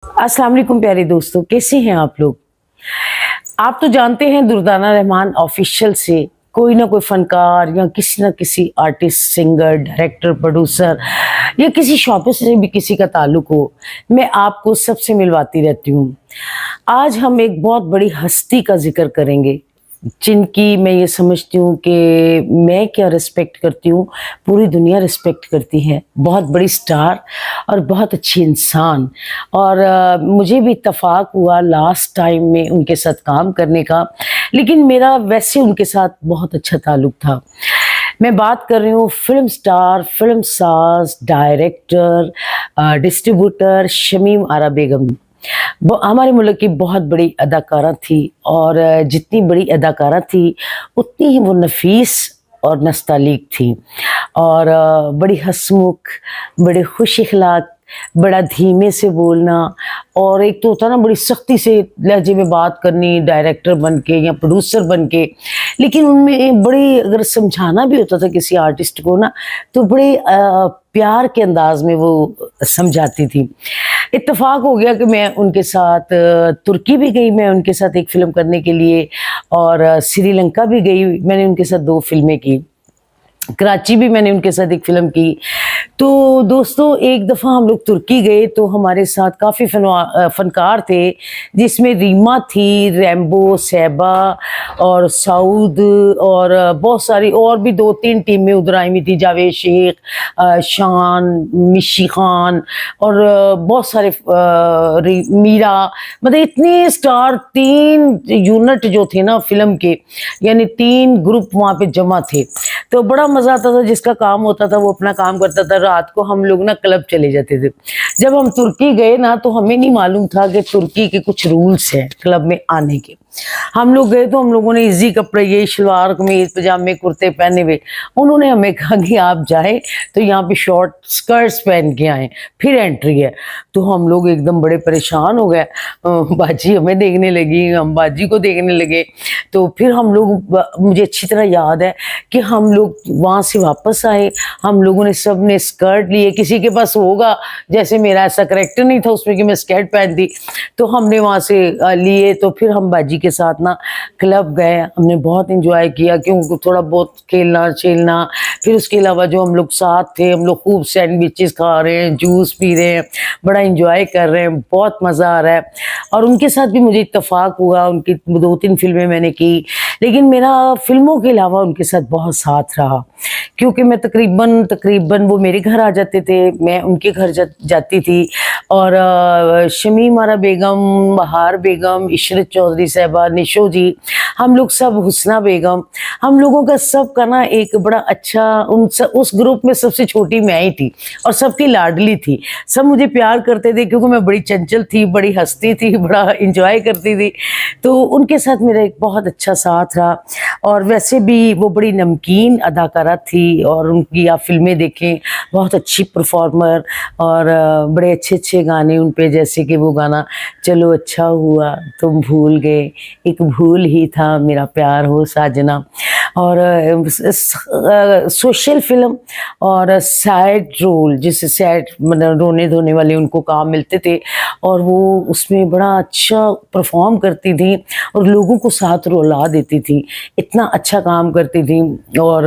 अस्सलाम वालेकुम प्यारे दोस्तों, कैसे हैं आप लोग। आप तो जानते हैं दुर्दाना रहमान ऑफिशियल से कोई ना कोई फनकार या किसी ना किसी आर्टिस्ट, सिंगर, डायरेक्टर, प्रोड्यूसर या किसी शॉप से भी किसी का ताल्लुक हो, मैं आपको सबसे मिलवाती रहती हूँ। आज हम एक बहुत बड़ी हस्ती का जिक्र करेंगे जिनकी मैं ये समझती हूँ कि मैं क्या रिस्पेक्ट करती हूँ, पूरी दुनिया रिस्पेक्ट करती है। बहुत बड़ी स्टार और बहुत अच्छी इंसान। और मुझे भी इत्तेफाक हुआ लास्ट टाइम में उनके साथ काम करने का, लेकिन मेरा वैसे उनके साथ बहुत अच्छा ताल्लुक था। मैं बात कर रही हूँ फिल्म स्टार, फिल्म साज, डायरेक्टर, डिस्ट्रीब्यूटर शमीम आरा बेगम। वो हमारे मुल्क की बहुत बड़ी अदाकारा थी और जितनी बड़ी अदाकारा थी उतनी ही वो नफीस और नस्तालीक थी और बड़ी हंसमुख, बड़े खुश इखलाक, बड़ा धीमे से बोलना और एक तो होता ना बड़ी सख्ती से लहजे में बात करनी डायरेक्टर बन के या प्रोड्यूसर बन के, लेकिन उनमें बड़ी अगर समझाना भी होता था किसी आर्टिस्ट को ना तो बड़े प्यार के अंदाज में वो समझाती थी। इत्तेफाक हो गया कि मैं उनके साथ तुर्की भी गई, मैं उनके साथ एक फ़िल्म करने के लिए और श्रीलंका भी गई, मैंने उनके साथ 2 फ़िल्में की। कराची भी मैंने उनके साथ एक फ़िल्म की। तो दोस्तों एक दफ़ा हम लोग तुर्की गए तो हमारे साथ काफ़ी फ़नकार थे, जिसमें रीमा थी, रैम्बो, सैबा और सऊद और बहुत सारी और भी 2-3 टीमें उधर आई हुई थी, जावेद शेख, शान, मिशी खान और बहुत सारे मीरा, मतलब इतने स्टार 3 यूनिट जो थे ना फ़िल्म के, यानी 3 ग्रुप वहाँ पे जमा थे। तो बड़ा मज़ा आता था, जिसका काम होता था वो अपना काम करता था, रात को हम लोग ना क्लब चले जाते थे। जब हम तुर्की गए ना तो हमें नहीं मालूम था कि तुर्की के कुछ रूल्स हैं क्लब में आने के। हम लोग गए तो हम लोगों ने इजी कपड़े, ये शलवार कमीज पजामे कुर्ते पहने हुए, उन्होंने हमें कहा कि आप जाए तो यहाँ पे शॉर्ट स्कर्ट्स पहन के आए, फिर एंट्री है। तो हम लोग एकदम बड़े परेशान हो गए, बाजी हमें देखने लगी, हम बाजी को देखने लगे। तो फिर हम लोग, मुझे अच्छी तरह याद है कि हम लोग वहाँ से वापस आए, हम लोगों ने सब ने स्कर्ट लिए, किसी के पास होगा, जैसे मेरा ऐसा करेक्टर नहीं था उसमें कि मैं स्कर्ट पहनती, तो हमने वहाँ से लिए। तो फिर हम बाजी के साथ ना क्लब गए, हमने बहुत इंजॉय किया क्योंकि थोड़ा बहुत खेलना खेलना, फिर उसके अलावा जो हम लोग साथ थे, हम लोग खूब सैंडविचेस खा रहे हैं, जूस पी रहे हैं, बड़ा इंजॉय कर रहे हैं, बहुत मज़ा आ रहा है। और उनके साथ भी मुझे इत्तेफाक हुआ, उनकी 2-3 फ़िल्में मैंने की, लेकिन मेरा फ़िल्मों के अलावा उनके साथ बहुत साथ रहा, क्योंकि मैं तकरीबन वो मेरे घर आ जाते थे, मैं उनके घर जाती थी। और शमीम आरा बेगम, बहार बेगम, इशरत चौधरी साहबा, निशो जी, हम लोग सब, हुस्ना बेगम, हम लोगों का सब का ना एक बड़ा अच्छा, उस ग्रुप में सबसे छोटी मैं ही थी और सबकी लाडली थी। सब मुझे प्यार करते थे क्योंकि मैं बड़ी चंचल थी, बड़ी हंसती थी, बड़ा इंजॉय करती थी। तो उनके साथ मेरा एक बहुत अच्छा साथ रहा। और वैसे भी वो बड़ी नमकीन अदाकारा थी और उनकी आप फ़िल्में देखें, बहुत अच्छी परफॉर्मर और बड़े अच्छे गाने उन पे, जैसे कि वो गाना चलो अच्छा हुआ तुम भूल गए, एक भूल ही था मेरा प्यार हो साजना, और सोशल फिल्म और सैड रोल, जिससे सैड मतलब रोने धोने वाले उनको काम मिलते थे और वो उसमें बड़ा अच्छा परफॉर्म करती थी और लोगों को साथ रुला देती थी, इतना अच्छा काम करती थी। और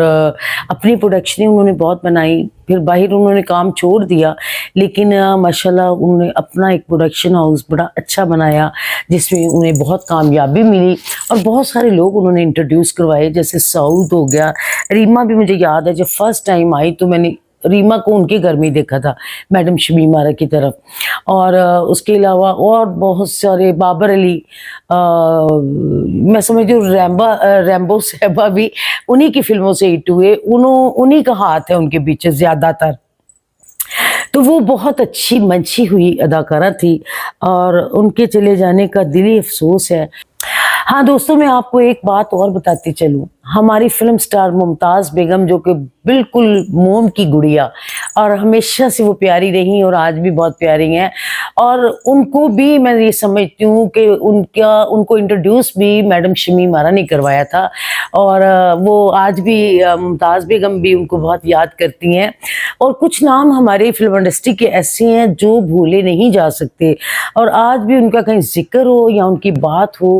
अपनी प्रोडक्शनें उन्होंने बहुत बनाई, फिर बाहर उन्होंने काम छोड़ दिया, लेकिन माशाल्लाह उन्होंने अपना एक प्रोडक्शन हाउस बड़ा अच्छा बनाया जिसमें उन्हें बहुत कामयाबी मिली और बहुत सारे लोग उन्होंने इंट्रोड्यूस करवाए, जैसे सऊद हो गया। रीमा भी मुझे याद है, जब फर्स्ट टाइम आई तो मैंने रीमा को उनके घर में ही देखा था, मैडम शमीम आरा की तरफ। और उसके अलावा और बहुत सारे, बाबर अली, मैं समझती हूँ रैम्बो साहबा भी उन्हीं की फिल्मों से हिट हुए, उन्हीं का हाथ है उनके पीछे ज़्यादातर। तो वो बहुत अच्छी मंची हुई अदाकारा थी और उनके चले जाने का दिली अफसोस है। हाँ दोस्तों, मैं आपको एक बात और बताती चलूँ ہماری فلم سٹار ممتاز بیگم جو کہ بالکل موم کی گڑیا اور ہمیشہ سے وہ پیاری رہی اور آج بھی بہت پیاری ہیں، اور ان کو بھی میں یہ سمجھتی ہوں کہ ان کو انٹروڈیوس بھی میڈم شمیم آرا نے کروایا تھا، اور وہ آج بھی ممتاز بیگم بھی ان کو بہت یاد کرتی ہیں، اور کچھ نام ہماری فلم انڈسٹری کے ایسے ہیں جو بھولے نہیں جا سکتے، اور آج بھی ان کا کہیں ذکر ہو یا ان کی بات ہو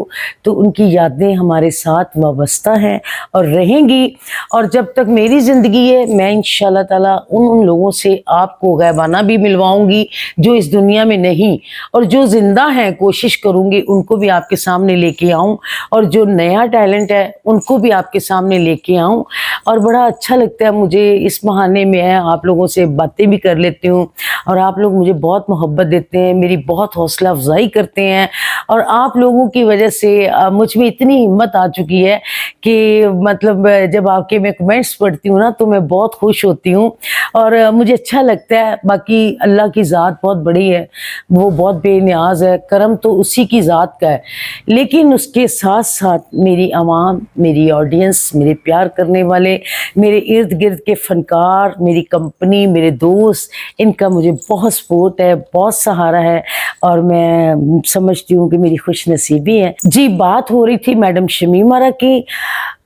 تو ان کی یادیں ہمارے ساتھ وابستہ ہیں اور رہیں گی، اور جب تک میری زندگی ہے میں انشاءاللہ تعالیٰ ان لوگوں سے آپ کو غائبانہ بھی ملواؤں گی جو اس دنیا میں نہیں، اور جو زندہ ہیں کوشش کروں گی ان کو بھی آپ کے سامنے لے کے آؤں، اور جو نیا ٹیلنٹ ہے ان کو بھی آپ کے سامنے لے کے آؤں، اور بڑا اچھا لگتا ہے مجھے اس بہانے میں آپ لوگوں سے باتیں بھی کر لیتی ہوں، اور آپ لوگ مجھے بہت محبت دیتے ہیں، میری بہت حوصلہ افزائی کرتے ہیں، اور آپ لوگوں کی وجہ سے مجھ میں اتنی ہمت آ چکی ہے کہ مطلب جب آپ کے میں کمنٹس پڑھتی ہوں نا تو میں بہت خوش ہوتی ہوں، اور مجھے اچھا لگتا ہے۔ باقی اللہ کی ذات بہت بڑی ہے، وہ بہت بے نیاز ہے، کرم تو اسی کی ذات کا ہے، لیکن اس کے ساتھ ساتھ میری عوام، میری آڈینس، میرے پیار کرنے والے، میرے ارد گرد کے فنکار، میری کمپنی، میرے دوست، ان کا مجھے بہت سپورٹ ہے، بہت سہارا ہے، اور میں سمجھتی ہوں کہ میری خوش نصیبی ہے۔ جی، بات ہو رہی تھی میڈم شمیم آرا کی۔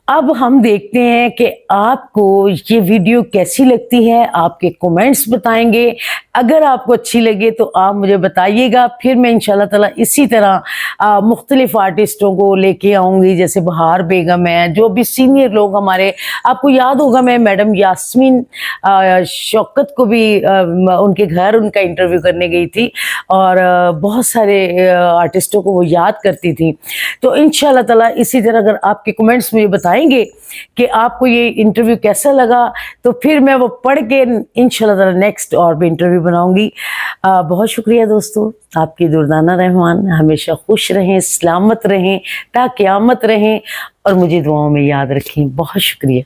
اب ہم دیکھتے ہیں کہ آپ کو یہ ویڈیو کیسی لگتی ہے، آپ کے کومنٹس بتائیں گے، اگر آپ کو اچھی لگے تو آپ مجھے بتائیے گا، پھر میں انشاءاللہ تعالیٰ اسی طرح مختلف آرٹسٹوں کو لے کے آؤں گی، جیسے بہار بیگم ہیں، جو بھی سینئر لوگ ہمارے، آپ کو یاد ہوگا میں میڈم یاسمین شوکت کو بھی ان کے گھر ان کا انٹرویو کرنے گئی تھی، اور بہت سارے آرٹسٹوں کو وہ یاد کرتی تھی، تو انشاءاللہ تعالیٰ اسی طرح اگر آپ کے کمنٹس مجھے بتائیں گے کہ آپ کو یہ انٹرویو کیسا لگا تو پھر میں وہ پڑھ کے انشاءاللہ تعالیٰ نیکسٹ اور بھی انٹرویو بناؤں گی۔ بہت شکریہ دوستو، آپ کی دردانہ رحمان ہمیشہ خوش رہیں، سلامت رہیں، تا قیامت رہیں، اور مجھے دعاؤں میں یاد رکھیں۔ بہت شکریہ۔